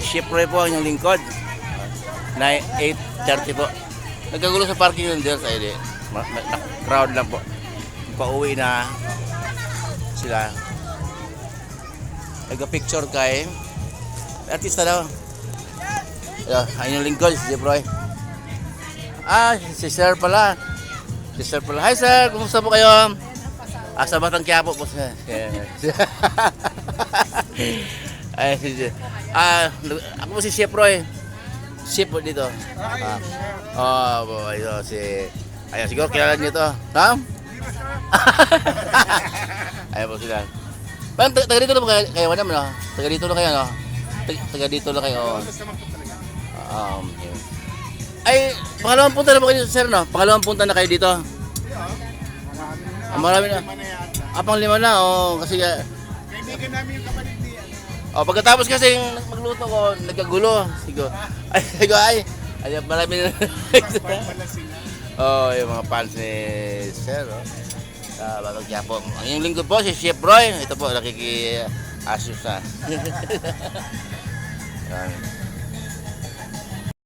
Chef Roy po ang inyong lingkod. Na 8:30 po. Nagkagulo sa parking yung deal sa ide. Crowd lang po. Pauwi na sila. Nagka-picture kay artista daw. Ang inyong lingkod, si Chef Roy. Si Sir pala. Si Sir pala. Hi Sir, kumusta po kayo? Sa Batang Quiapo po. Ako po si Chef Roy. Chef po dito. Ayun, siguro kilala niyo to. Tam? Ayun po sila. Taga dito lang po kayo, madam, no? Taga dito lang kayo, no? Taga dito lang kayo. Ay, pangalawang punta na po kayo, sir, no? Pangalawang punta na kayo dito. Marami na. Pang 5 na, kasi Kaibigan namin yung kapatid niya. pagkatapos kasi magluto ko, nagkagulo. Siguro. Marami na. Yung mga fans ni Sir, sa Batang Quiapo. Ang inyong lingkod po, si Chef Roy. Ito po, nakiki-asus na. Yan.